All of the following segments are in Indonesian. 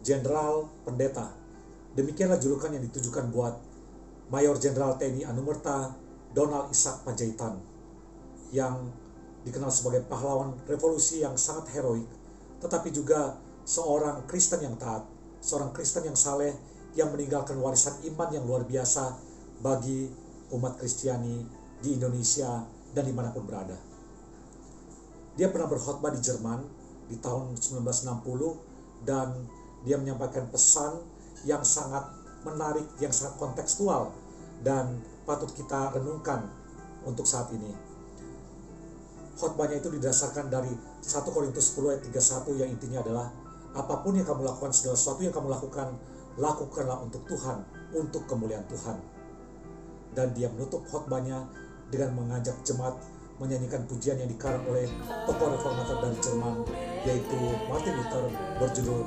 Jenderal Pendeta. Demikianlah julukan yang ditujukan buat Mayor Jenderal TNI Anumerta Donald Ishak Panjaitan, yang dikenal sebagai pahlawan revolusi yang sangat heroik, tetapi juga seorang Kristen yang taat, seorang Kristen yang saleh, yang meninggalkan warisan iman yang luar biasa bagi umat Kristiani di Indonesia dan dimanapun berada. Dia pernah berkhotbah di Jerman di tahun 1960 dan dia menyampaikan pesan yang sangat menarik, yang sangat kontekstual dan patut kita renungkan untuk saat ini. Khotbahnya itu didasarkan dari 1 Korintus 10 ayat 31 yang intinya adalah, apapun yang kamu lakukan, segala sesuatu yang kamu lakukan, lakukanlah untuk Tuhan, untuk kemuliaan Tuhan. Dan dia menutup khotbahnya dengan mengajak jemaat menyanyikan pujian yang dikarang oleh tokoh reformator dari Jerman, yaitu Martin Luther, berjudul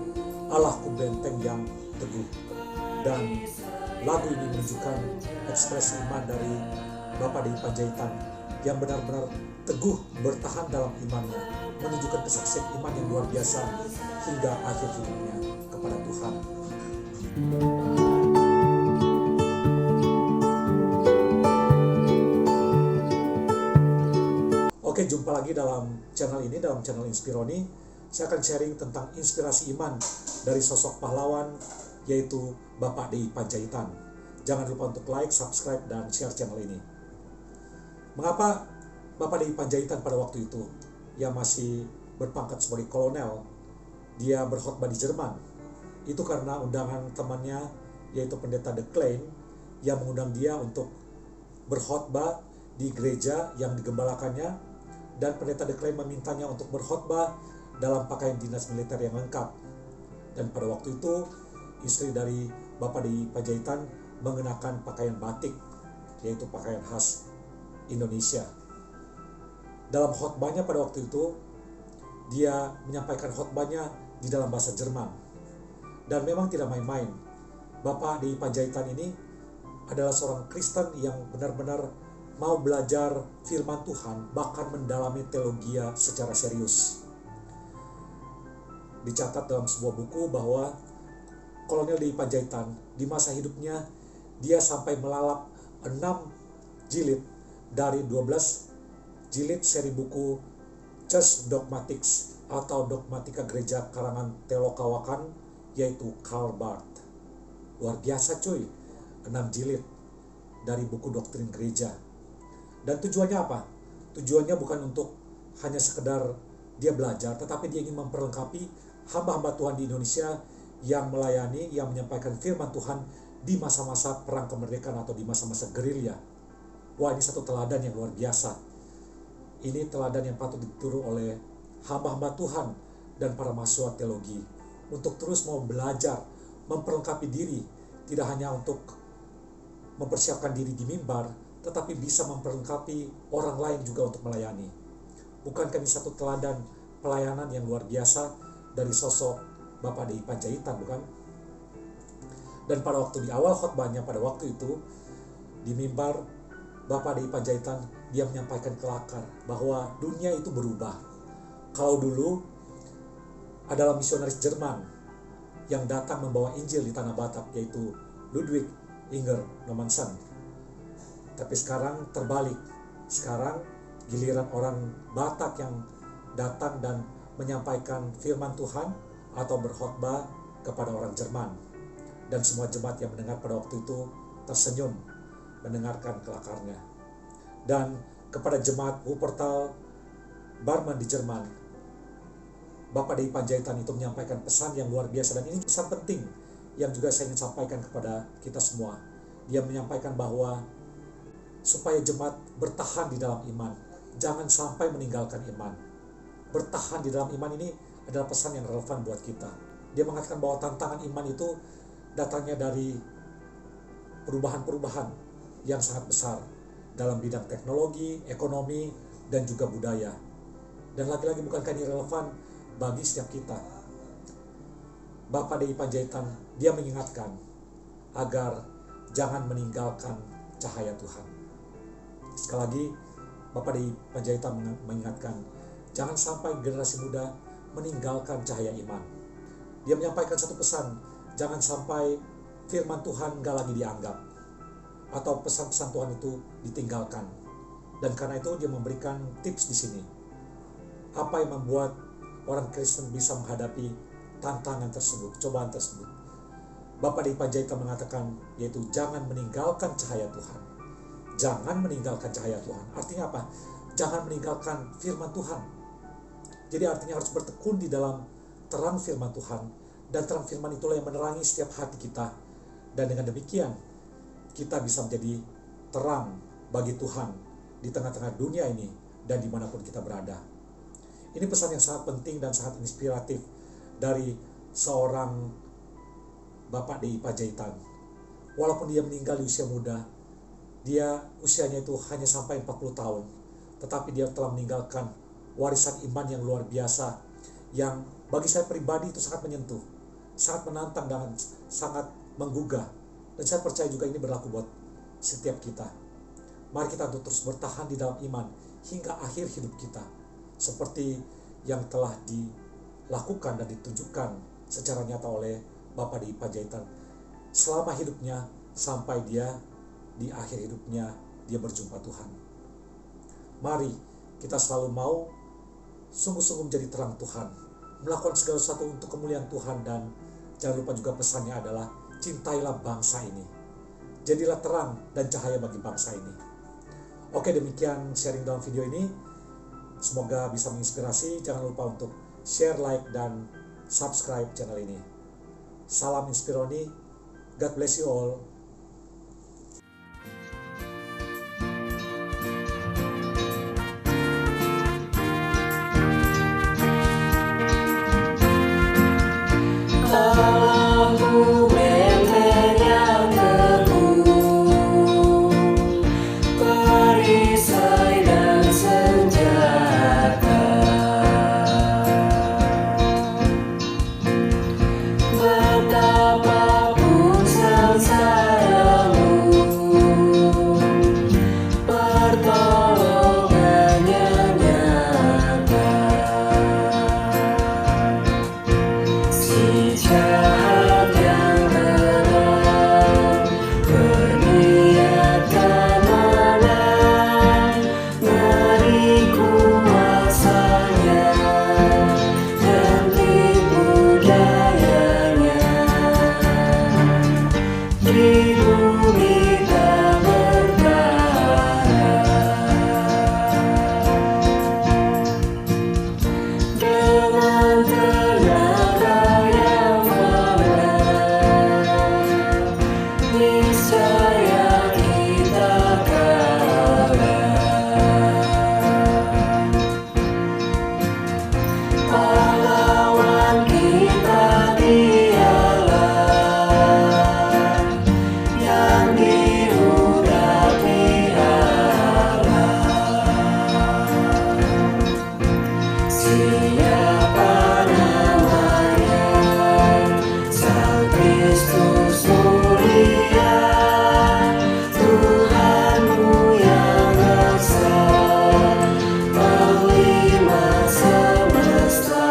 Allahku Benteng yang Teguh. Dan lagu ini menunjukkan ekspresi iman dari Bapak D.I. Panjaitan yang benar-benar teguh bertahan dalam imannya, menunjukkan kesaksian iman yang luar biasa hingga akhir hidupnya kepada Tuhan. Oke, jumpa lagi dalam channel ini, dalam channel Inspironi. Saya akan sharing tentang inspirasi iman dari sosok pahlawan, yaitu Bapak D.I. Panjaitan. Jangan lupa untuk like, subscribe, dan share channel ini. Mengapa Bapak D.I. Panjaitan pada waktu itu, yang masih berpangkat sebagai kolonel, dia berkhotbah di Jerman? Itu karena undangan temannya, yaitu Pendeta De Klein, yang mengundang dia untuk berkhotbah di gereja yang digembalakannya, dan Pendeta De Klein memintanya untuk berkhotbah dalam pakaian dinas militer yang lengkap. Dan pada waktu itu, istri dari Bapak D.I. Panjaitan mengenakan pakaian batik, yaitu pakaian khas Indonesia. Dalam khotbahnya pada waktu itu, dia menyampaikan khotbahnya di dalam bahasa Jerman. Dan memang tidak main-main. Bapak D.I. Panjaitan ini adalah seorang Kristen yang benar-benar mau belajar firman Tuhan, bahkan mendalami teologi secara serius. Dicatat dalam sebuah buku bahwa Kolonel D.I. Panjaitan di masa hidupnya, dia sampai melalap 6 jilid dari 12 jilid seri buku Church Dogmatics atau Dogmatika Gereja karangan Teolog Kawakan, yaitu Karl Barth. Luar biasa cuy, 6 jilid dari buku doktrin gereja. Dan tujuannya apa? Tujuannya bukan untuk hanya sekedar dia belajar, tetapi dia ingin memperlengkapi hamba-hamba Tuhan di Indonesia yang melayani, yang menyampaikan firman Tuhan di masa-masa perang kemerdekaan atau di masa-masa gerilya. Wah, ini satu teladan yang luar biasa. Ini teladan yang patut ditiru oleh hamba-hamba Tuhan dan para mahasiswa teologi untuk terus mau belajar, memperlengkapi diri, tidak hanya untuk mempersiapkan diri di mimbar, tetapi bisa memperlengkapi orang lain juga untuk melayani. Bukankah ini satu teladan pelayanan yang luar biasa dari sosok Bapak D.I. Panjaitan, bukan? Dan pada waktu di awal khotbahnya pada waktu itu, di mimbar, Bapak D.I. Panjaitan, dia menyampaikan kelakar bahwa dunia itu berubah. Kalau dulu adalah misionaris Jerman yang datang membawa Injil di tanah Batak, yaitu Ludwig Inger Nommensen. Tapi sekarang terbalik. Sekarang giliran orang Batak yang datang dan menyampaikan firman Tuhan atau berkhotbah kepada orang Jerman. Dan semua jemaat yang mendengar pada waktu itu tersenyum mendengarkan kelakarnya. Dan kepada jemaat Wuppertal Barmen di Jerman, Bapak D.I. Panjaitan itu menyampaikan pesan yang luar biasa, dan ini pesan penting yang juga saya ingin sampaikan kepada kita semua. Dia menyampaikan bahwa supaya jemaat bertahan di dalam iman, jangan sampai meninggalkan iman. Bertahan di dalam iman ini adalah pesan yang relevan buat kita. Dia mengatakan bahwa tantangan iman itu datangnya dari perubahan-perubahan yang sangat besar dalam bidang teknologi, ekonomi, dan juga budaya. Dan lagi-lagi bukankah ini relevan bagi setiap kita? Bapak D.I. Panjaitan, dia mengingatkan agar jangan meninggalkan cahaya Tuhan. Sekali lagi, Bapak D.I. Panjaitan mengingatkan, jangan sampai generasi muda meninggalkan cahaya iman. Dia menyampaikan satu pesan, jangan sampai firman Tuhan gak lagi dianggap, atau pesan-pesan Tuhan itu ditinggalkan. Dan karena itu dia memberikan tips di sini. Apa yang membuat orang Kristen bisa menghadapi tantangan tersebut, cobaan tersebut? Bapak di Panjaitan mengatakan, yaitu jangan meninggalkan cahaya Tuhan. Jangan meninggalkan cahaya Tuhan. Artinya apa? Jangan meninggalkan firman Tuhan. Jadi artinya harus bertekun di dalam terang firman Tuhan. Dan terang firman itulah yang menerangi setiap hati kita. Dan dengan demikian, kita bisa menjadi terang bagi Tuhan di tengah-tengah dunia ini dan dimanapun kita berada. Ini pesan yang sangat penting dan sangat inspiratif dari seorang Bapak di Panjaitan. Walaupun dia meninggal di usia muda, dia usianya itu hanya sampai 40 tahun, tetapi dia telah meninggalkan warisan iman yang luar biasa, yang bagi saya pribadi itu sangat menyentuh, sangat menantang dan sangat menggugah. Dan saya percaya juga ini berlaku buat setiap kita. Mari kita untuk terus bertahan di dalam iman hingga akhir hidup kita, seperti yang telah dilakukan dan ditunjukkan secara nyata oleh Bapak di Panjaitan selama hidupnya, sampai dia di akhir hidupnya dia berjumpa Tuhan. Mari kita selalu mau sungguh-sungguh menjadi terang Tuhan, melakukan segala sesuatu untuk kemuliaan Tuhan. Dan jangan lupa juga pesannya adalah cintailah bangsa ini, jadilah terang dan cahaya bagi bangsa ini. Oke, demikian sharing dalam video ini. Semoga bisa menginspirasi. Jangan lupa untuk share, like, dan subscribe channel ini. Salam Inspironi. God bless you all. Aku benteng yang teguh, perisai dan senjata, betapapun sengsaramu, pertolongannya nyata. Si jahat yang terang berniatkan menang, ngeri kuasanya dan tipu dayanya. Di bumi tak bertahan dengan tenaga yang fana, niscaya kita kalah. Pahlawan kita dialah yang diurapi Allah. Siapa namanya? Sang Kristus mulia, Tuhanmu yang esa, Panglima semesta.